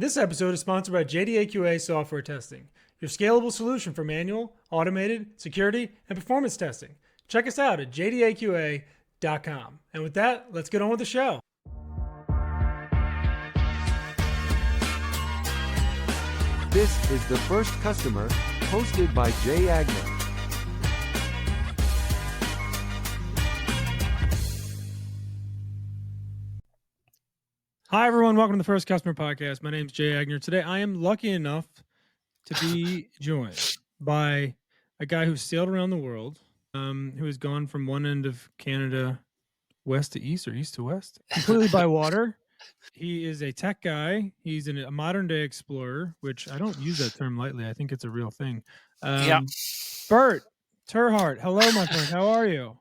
This episode is sponsored by JDAQA Software Testing, your scalable solution for manual, automated, security, and performance testing. Check us out at jdaqa.com. And with that, let's get on with the show. This is The First Customer, hosted by Jay Agner. Hi, everyone. Welcome to the First Customer Podcast. My name is Jay Agner. Today, I am lucky enough to be joined by a guy who sailed around the world, who has gone from one end of Canada west to east or east to west, completely by water. He is a tech guy. He's a modern day explorer, which I don't use that term lightly. I think it's a real thing. Bert TerHart. Hello, my friend. How are you?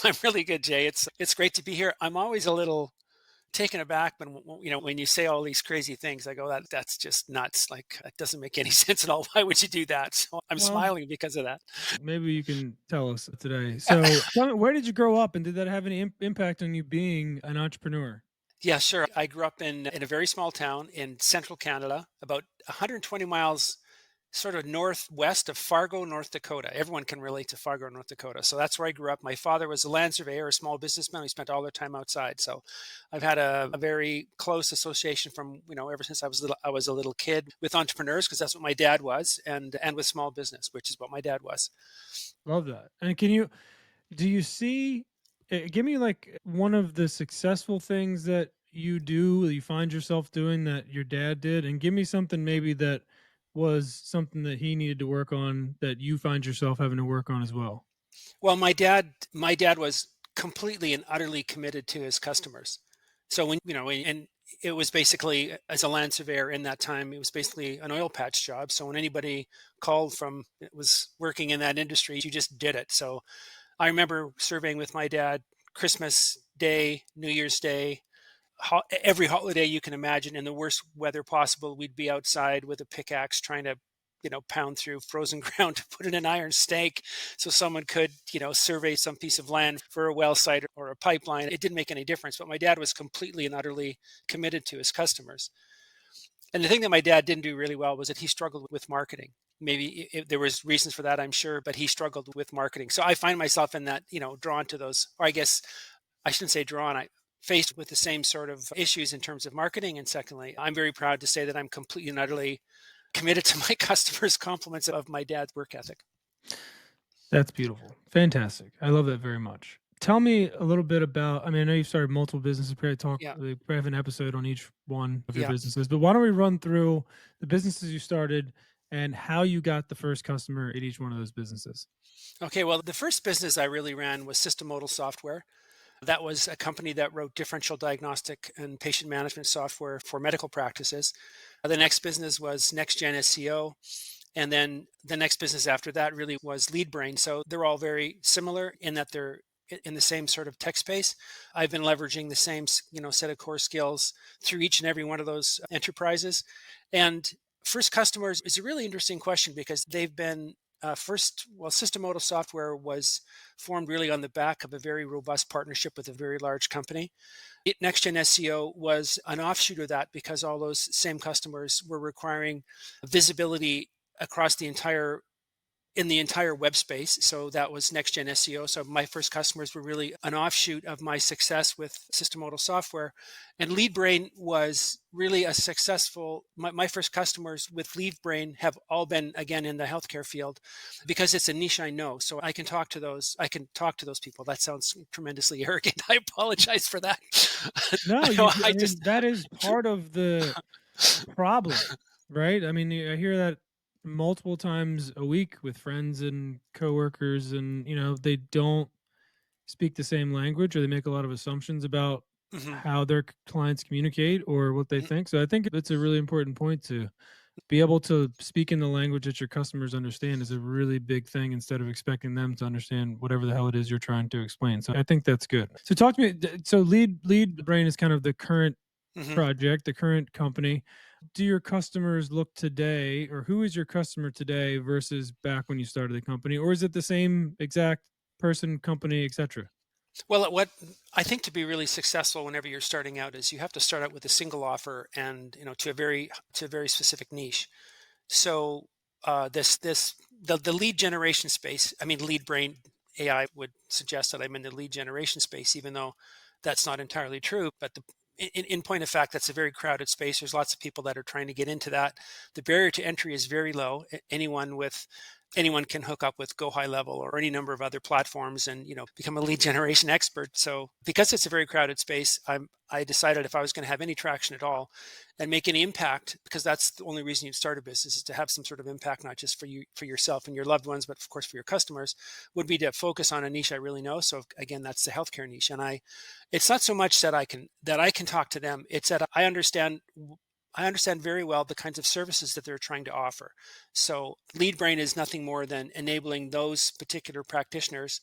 I'm really good, Jay. It's great to be here. I'm always a little taken aback when you say all these crazy things. I go, that's just nuts. Like, that doesn't make any sense at all. Why would you do that? So I'm smiling because of that. Maybe you can tell us today. So where did you grow up, and did that have any impact on you being an entrepreneur? Yeah, sure. I grew up in a very small town in central Canada, about 120 miles sort of northwest of Fargo, North Dakota. Everyone can relate to Fargo, North Dakota. So that's where I grew up. My father was a land surveyor, a small businessman. We spent all their time outside. So I've had a very close association from, ever since I was a little kid with entrepreneurs, because that's what my dad was, and with small business, which is what my dad was. Love that. And do you see, give me like one of the successful things that you find yourself doing that your dad did, and give me something maybe that was something that he needed to work on that you find yourself having to work on as well. Well, my dad was completely and utterly committed to his customers. So and it was basically, as a land surveyor in that time, it was basically an oil patch job. So when anybody called was working in that industry, you just did it. So I remember surveying with my dad Christmas Day, New Year's Day, every holiday you can imagine, in the worst weather possible. We'd be outside with a pickaxe trying to pound through frozen ground to put in an iron stake so someone could survey some piece of land for a well site or a pipeline. It didn't make any difference, but my dad was completely and utterly committed to his customers. And the thing that my dad didn't do really well was that he struggled with marketing. Maybe there was reasons for that, I'm sure, but he struggled with marketing. So I find myself in that, drawn to those, or I guess I shouldn't say drawn, I faced with the same sort of issues in terms of marketing. And secondly, I'm very proud to say that I'm completely and utterly committed to my customers' compliments of my dad's work ethic. That's beautiful. Fantastic. I love that very much. Tell me a little bit about, I know you've started multiple businesses. We probably have an episode on each one of your businesses, but why don't we run through the businesses you started and how you got the first customer at each one of those businesses? Okay, well, the first business I really ran was System Modal Software. That was a company that wrote differential diagnostic and patient management software for medical practices. The next business was NextGen SEO. And then the next business after that really was LeadBrain. So they're all very similar in that they're in the same sort of tech space. I've been leveraging the same, set of core skills through each and every one of those enterprises. And first customers is a really interesting question, because they've been System Modal Software was formed really on the back of a very robust partnership with a very large company. NextGen SEO was an offshoot of that, because all those same customers were requiring visibility across the entire web space. So that was NextGen SEO. So my first customers were really an offshoot of my success with System Modal Software. And LeadBrain was really a successful, my first customers with LeadBrain have all been, again, in the healthcare field, because it's a niche I know. So I can talk to those people. That sounds tremendously arrogant. I apologize for that. No, that is part of the problem, right? I hear that multiple times a week with friends and coworkers, and they don't speak the same language, or they make a lot of assumptions about how their clients communicate or what they think. So I think it's a really important point to be able to speak in the language that your customers understand is a really big thing, instead of expecting them to understand whatever the hell it is you're trying to explain. So I think that's good. So talk to me. So LeadBrain is kind of the current project, the current company. Do your customers look today, or who is your customer today versus back when you started the company? Or is it the same exact person, company, etc.? Well, what I think to be really successful whenever you're starting out is you have to start out with a single offer and to a very specific niche. So the lead generation space. I mean, lead brain AI would suggest that I'm in the lead generation space, even though that's not entirely true. But in point of fact, that's a very crowded space. There's lots of people that are trying to get into that. The barrier to entry is very low. Anyone can hook up with Go High Level or any number of other platforms and become a lead generation expert. So because it's a very crowded space, I decided if I was going to have any traction at all and make any impact, because that's the only reason you'd start a business, is to have some sort of impact, not just for yourself and your loved ones, but of course for your customers, would be to focus on a niche I really know. So again, that's the healthcare niche. And it's not so much that I can talk to them. It's that I understand very well the kinds of services that they're trying to offer. So LeadBrain is nothing more than enabling those particular practitioners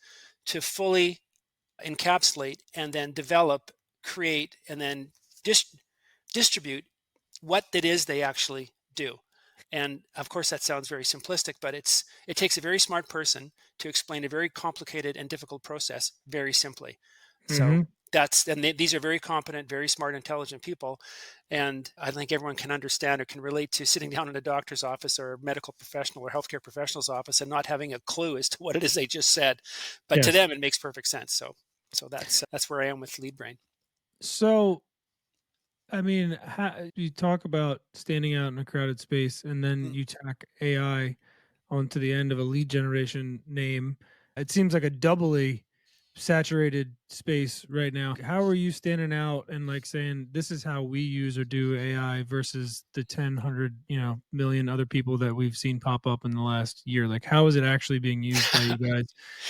to fully encapsulate and then develop, create, and then dis- distribute what it is they actually do. And of course, that sounds very simplistic, but it takes a very smart person to explain a very complicated and difficult process very simply. So Hmm. these are very competent, very smart, intelligent people, and I think everyone can understand or can relate to sitting down in a doctor's office or a medical professional or healthcare professional's office and not having a clue as to what it is they just said, but to Yes. them it makes perfect sense. So that's where I am with LeadBrain. So, I mean, you talk about standing out in a crowded space, and then Mm. you tack AI onto the end of a lead generation name. It seems like a doubly saturated space right now. How are you standing out and like saying this is how we use or do AI versus the 10, 100, million other people that we've seen pop up in the last year? Like, how is it actually being used by you guys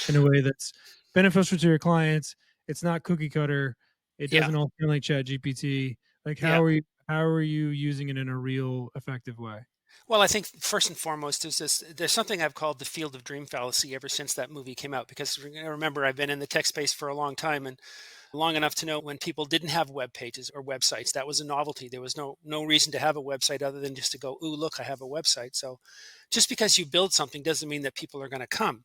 in a way that's beneficial to your clients? It's not cookie cutter. It Yeah, doesn't all feel like Chat GPT. Like, yeah. how are you using it in a real effective way? Well, I think first and foremost there's something I've called the field of dream fallacy ever since that movie came out, because remember, I've been in the tech space for a long time, and long enough to know when people didn't have web pages or websites. That was a novelty. There was no reason to have a website other than just to go, "Ooh, look, I have a website." So just because you build something doesn't mean that people are going to come.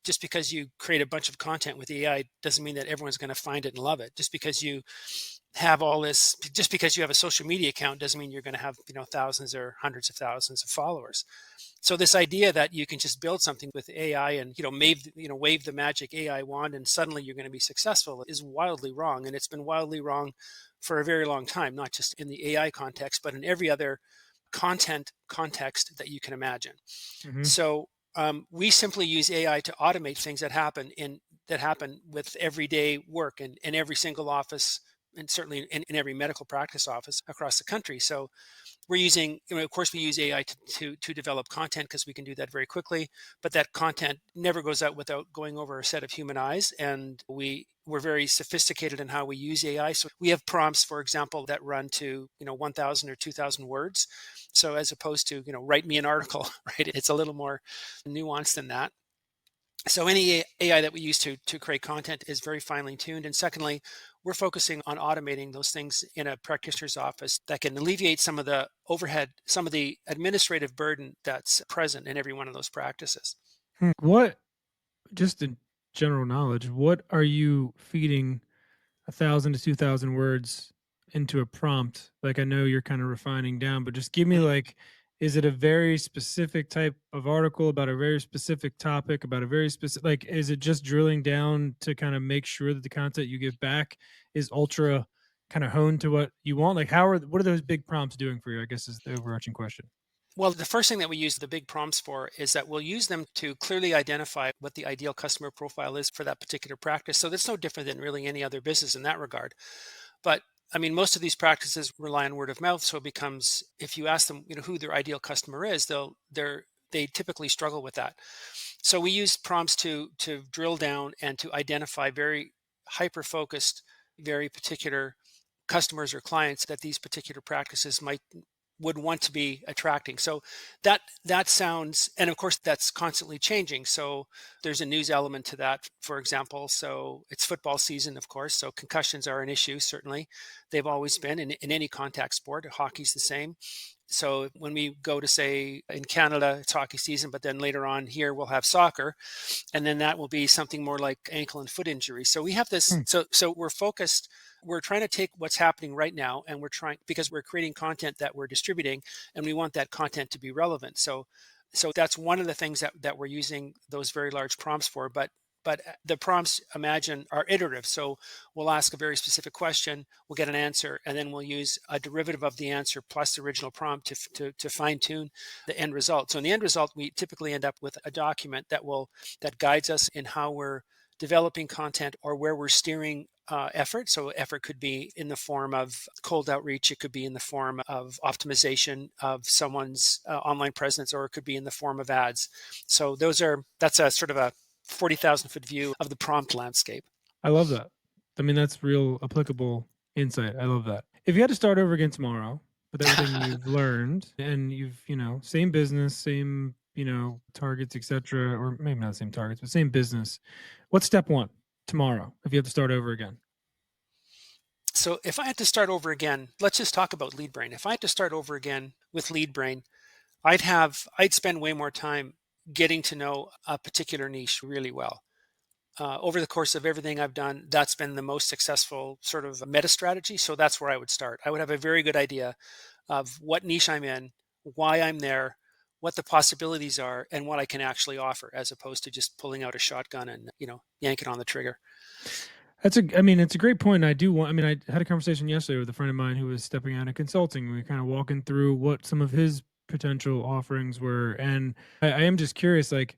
Just because you create a bunch of content with AI doesn't mean that everyone's going to find it and love it. Just because you have a social media account doesn't mean you're going to have, thousands or hundreds of thousands of followers. So this idea that you can just build something with AI and wave the magic AI wand and suddenly you're going to be successful is wildly wrong, and it's been wildly wrong for a very long time, not just in the AI context, but in every other content context that you can imagine. Hmm. So we simply use AI to automate things that happen with everyday work in every single office, and certainly in every medical practice office across the country. So we're using, of course, we use AI to develop content because we can do that very quickly. But that content never goes out without going over a set of human eyes, and we're very sophisticated in how we use AI. So we have prompts, for example, that run to 1,000 or 2,000 words. So as opposed to write me an article, right? It's a little more nuanced than that. So any AI that we use to create content is very finely tuned. And secondly, we're focusing on automating those things in a practitioner's office that can alleviate some of the overhead, some of the administrative burden that's present in every one of those practices. What, just in general knowledge, what are you feeding 1,000 to 2,000 words into a prompt? Like, I know you're kind of refining down, but just give me Mhm. like, is it a very specific type of article about a very specific topic, about a very specific, like, is it just drilling down to kind of make sure that the content you give back is ultra kind of honed to what you want? Like, what are those big prompts doing for you? I guess is the overarching question. Well, the first thing that we use the big prompts for is that we'll use them to clearly identify what the ideal customer profile is for that particular practice. So that's no different than really any other business in that regard. But I mean, most of these practices rely on word of mouth, so it becomes, if you ask them, who their ideal customer is, they typically struggle with that. So we use prompts to drill down and to identify very hyper focused, very particular customers or clients that these particular practices might would want to be attracting. So that sounds, and of course that's constantly changing. So there's a news element to that, for example. So it's football season, of course. So concussions are an issue, certainly. They've always been in any contact sport. Hockey's the same. So when we go to, say, in Canada, it's hockey season, but then later on here we'll have soccer, and then that will be something more like ankle and foot injury. So we have this. Hmm. So we're focused. We're trying to take what's happening right now, and we're trying, because we're creating content that we're distributing, and we want that content to be relevant. So that's one of the things that we're using those very large prompts for. But the prompts, imagine, are iterative. So we'll ask a very specific question, we'll get an answer, and then we'll use a derivative of the answer plus the original prompt to fine tune the end result. So in the end result, we typically end up with a document that guides us in how we're developing content or where we're steering effort. So effort could be in the form of cold outreach, it could be in the form of optimization of someone's online presence, or it could be in the form of ads. So that's a sort of a 40,000-foot view of the prompt landscape. I love that. I mean, that's real applicable insight. I love that. If you had to start over again tomorrow with everything you've learned and you've, same business, same, targets, etc., or maybe not the same targets, but same business, what's step one tomorrow if you have to start over again? So if I had to start over again, let's just talk about LeadBrain. If I had to start over again with LeadBrain, I'd spend way more time getting to know a particular niche really well. Over the course of everything I've done, that's been the most successful sort of meta strategy. So that's where I would start. I would have a very good idea of what niche I'm in, why I'm there, what the possibilities are, and what I can actually offer, as opposed to just pulling out a shotgun and yanking on the trigger. I mean, it's a great point. I mean, I had a conversation yesterday with a friend of mine who was stepping out of consulting. We were kind of walking through what some of his potential offerings were. And I am just curious, like,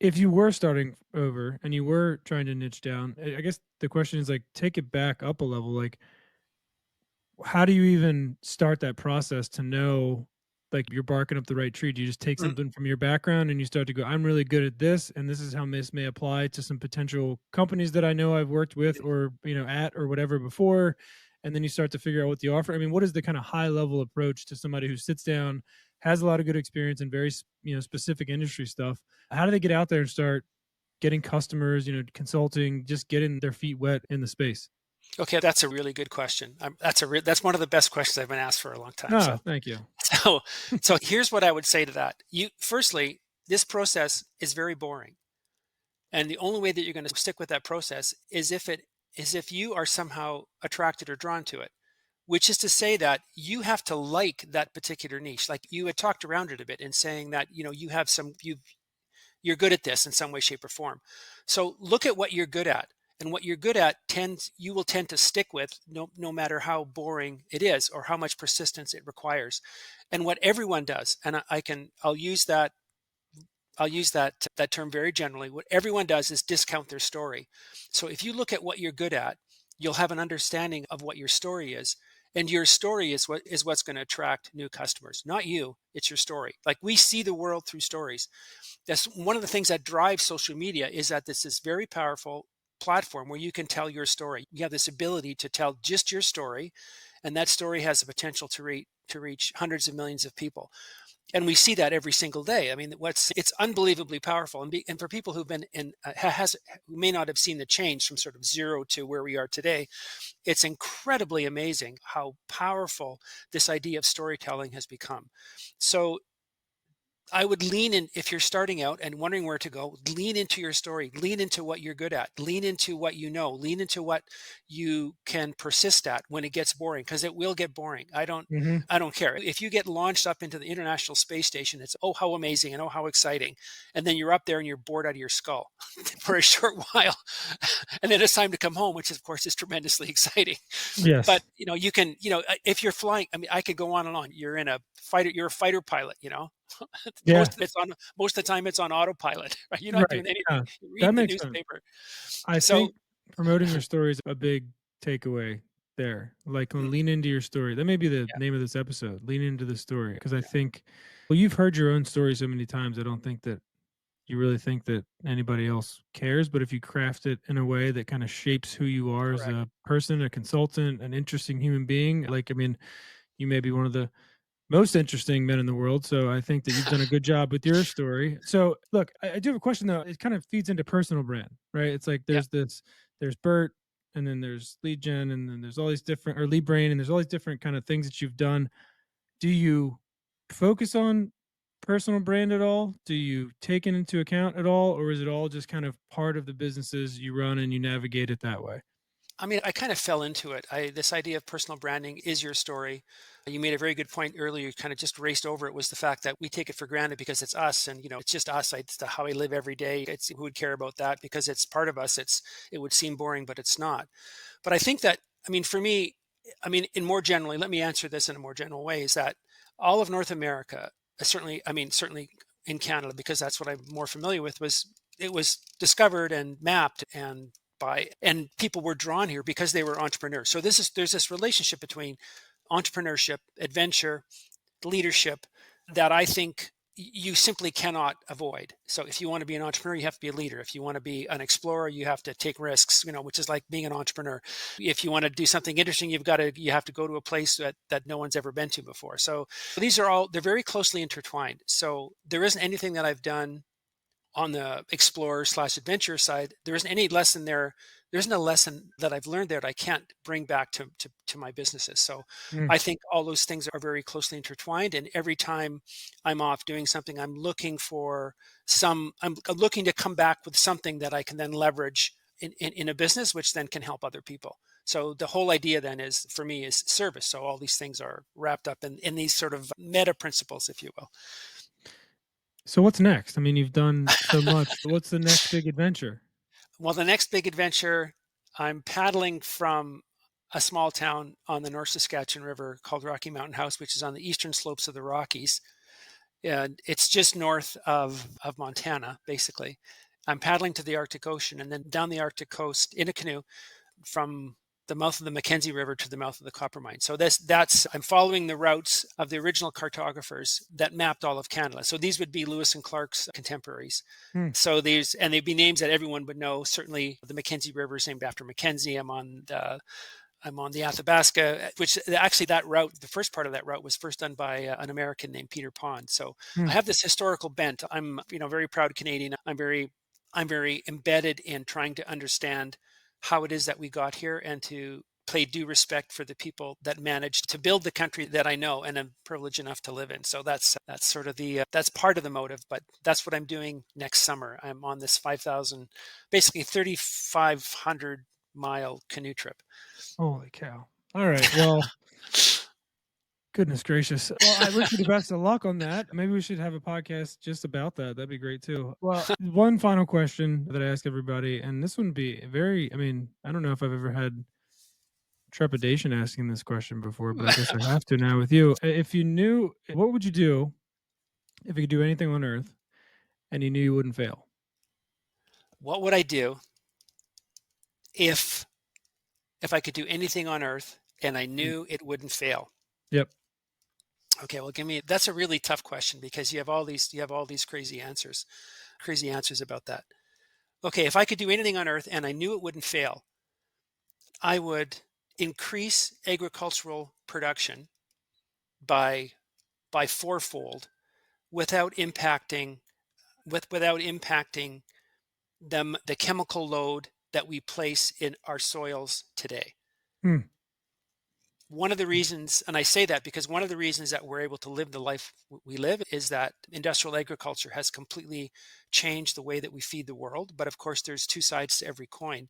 if you were starting over and you were trying to niche down, I guess the question is like, take it back up a level. Like, how do you even start that process to know like you're barking up the right tree? Do you just take Mm, something from your background and you start to go, I'm really good at this, and this is how this may apply to some potential companies that I know I've worked with or at or whatever before, and then you start to figure out what the offer. I mean, what is the kind of high level approach to somebody who sits down, has a lot of good experience in very specific industry stuff? How do they get out there and start getting customers, consulting, just getting their feet wet in the space? Okay, that's a really good question. That's one of the best questions I've been asked for a long time. No, So, thank you. so, so here's what I would say to that. Firstly, this process is very boring, and the only way that you're going to stick with that process is if you are somehow attracted or drawn to it. Which is to say that you have to like that particular niche. Like you had talked around it a bit in saying that you're good at this in some way, shape, or form. So look at what you're good at, and what you're good at you will tend to stick with, no matter how boring it is or how much persistence it requires. And what everyone does, and I'll use that term very generally. What everyone does is discount their story. So if you look at what you're good at, you'll have an understanding of what your story is. And your story is what's going to attract new customers. Not you, it's your story. Like we see the world through stories. That's one of the things that drives social media, is that this is very powerful platform where you can tell your story. You have this ability to tell just your story, and that story has the potential to reach hundreds of millions of people, and we see that every single day. I mean, it's unbelievably powerful, and for people who've been in who may not have seen the change from sort of zero to where we are today, it's incredibly amazing how powerful this idea of storytelling has become. So I would lean in. If you're starting out and wondering where to go, lean into your story, lean into what you're good at, lean into what you know, lean into what you can persist at when it gets boring, because it will get boring. Hmm. I don't care. If you get launched up into the International Space Station, it's oh how amazing and oh how exciting. And then you're up there and you're bored out of your skull for a short while. And then it's time to come home, which of course is tremendously exciting. But Yes. you can, if you're flying, I mean, I could go on and on. You're a fighter pilot, Yeah. most of the time it's on autopilot, right? You're not Right. doing anything. Yeah. You're That reading the makes sense. newspaper. I So think promoting your story is a big takeaway there. Like, mm, lean into your story. That may be the yeah, name of this episode. Lean into the story, because I think, well, you've heard your own story so many times. I don't think that you really think that anybody else cares. But if you craft it in a way that kind of shapes who you are as correct. a person, a consultant, an interesting human being, like, I mean, you may be one of the most interesting men in the world. So I think that you've done a good job with your story. So look, I do have a question though. It kind of feeds into personal brand, right? It's like Yeah, there's Bert. and then there's lead gen, and then there's all these different, or lead brain, and there's all these different kind of things that you've done. Do you focus on personal brand at all? Do you take it into account at all, or is it all just kind of part of the businesses you run and you navigate it that way? I mean, I kind of fell into it. This idea of personal branding is your story. You made a very good point earlier. You kind of just raced over it. Was the fact that we take it for granted because it's us, and it's just us. How I live every day. It's who would care about that because it's part of us. It would seem boring, but it's not. But I think that, I mean, for me, I mean, in more generally, let me answer this in a more general way: is that all of North America, certainly, I mean, certainly in Canada, because that's what I'm more familiar with, was discovered and mapped and people were drawn here because they were entrepreneurs. So there's this relationship between entrepreneurship, adventure, leadership that I think you simply cannot avoid. So if you want to be an entrepreneur, you have to be a leader. If you want to be an explorer, you have to take risks, which is like being an entrepreneur. If you want to do something interesting, you have to go to a place that no one's ever been to before. So they're very closely intertwined. So there isn't anything that I've done on the explorer slash adventure side. There isn't any lesson there. There isn't a lesson that I've learned there that I can't bring back to my businesses. So Mm. I think all those things are very closely intertwined. And every time I'm off doing something, I'm looking to come back with something that I can then leverage in a business, which then can help other people. So the whole idea then is, for me, is service. So all these things are wrapped up in these sort of meta principles, if you will. So what's next? I mean, you've done so much. What's the next big adventure? Well, the next big adventure, I'm paddling from a small town on the North Saskatchewan River called Rocky Mountain House, which is on the eastern slopes of the Rockies. And it's just north of Montana, basically. I'm paddling to the Arctic Ocean and then down the Arctic coast in a canoe from the mouth of the Mackenzie River to the mouth of the Coppermine. So that's I'm following the routes of the original cartographers that mapped all of Canada. So these would be Lewis and Clark's contemporaries. Hmm. So they'd be names that everyone would know. Certainly, the Mackenzie River is named after Mackenzie. I'm on the Athabasca, which actually that route, the first part of that route was first done by an American named Peter Pond. So Hmm. I have this historical bent. I'm, very proud Canadian. I'm very embedded in trying to understand how it is that we got here and to pay due respect for the people that managed to build the country that I know and am privileged enough to live in. So that's sort of that's part of the motive, but that's what I'm doing next summer. I'm on this 5,000, basically 3,500-mile canoe trip. Holy cow. All right. Well, goodness gracious. Well, I wish you the best of luck on that. Maybe we should have a podcast just about that. That'd be great too. Well, one final question that I ask everybody, and this would be I mean, I don't know if I've ever had trepidation asking this question before, but I guess I have to now with you. If you knew, what would you do if you could do anything on earth and you knew you wouldn't fail? What would I do if I could do anything on earth and I Mm. knew it wouldn't fail? Yep. Okay, well, that's a really tough question because you have all these crazy answers about that. Okay, if I could do anything on earth and I knew it wouldn't fail, I would increase agricultural production by fourfold without impacting without impacting the chemical load that we place in our soils today. Hmm. One of the reasons, and I say that because one of the reasons that we're able to live the life we live is that industrial agriculture has completely changed the way that we feed the world. But of course, there's two sides to every coin.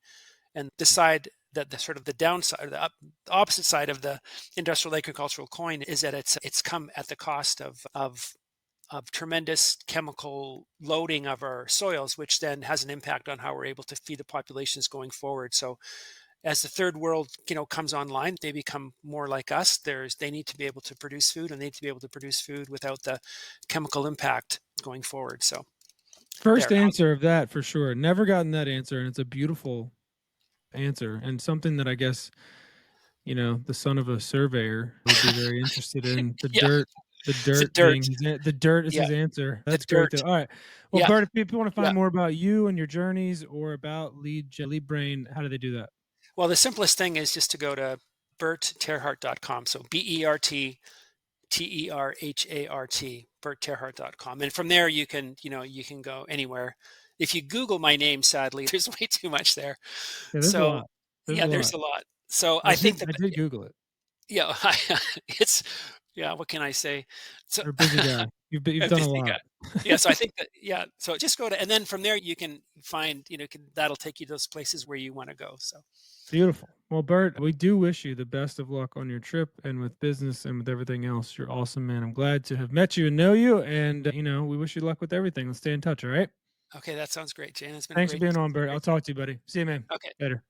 And the side that the sort of the downside, or the opposite side of the industrial agricultural coin is that it's come at the cost of tremendous chemical loading of our soils, which then has an impact on how we're able to feed the populations going forward. So as the third world, comes online, they become more like us. They need to be able to produce food, and they need to be able to produce food without the chemical impact going forward. So First there. answer of that for sure. Never gotten that answer, and it's a beautiful answer and something that I guess the son of a surveyor would be very interested in. The Yeah, dirt, the the dirt dirt. being the dirt is Yeah, his answer. the That's great though. dirt. All right. Well, Yeah, Bert, if people want to yeah. find more about you and your journeys or about Lead Brain, how do they do that? Well, the simplest thing is just to go to BertTerHart.com. So BertTerHart, BertTerHart.com. And from there, you can go anywhere. If you Google my name, sadly, there's way too much there. Yeah, there's a So lot. There's a Yeah, there's lot. a lot. So I I think did the I did Google it. yeah, it's yeah, what can I say? So You're a busy guy. You've a done a busy guy. lot. Yeah, so I think that yeah, so just go to and then from there you can find, that'll take you to those places where you wanna go, so Beautiful. Well, Bert, we do wish you the best of luck on your trip and with business and with everything else. You're awesome, man. I'm glad to have met you and know you. And, we wish you luck with everything. Let's stay in touch. All right. okay, that sounds great, Jane. It's been Thanks for great being on, it's been Bert. I'll great talk to you, buddy. See you, man. Okay. Later.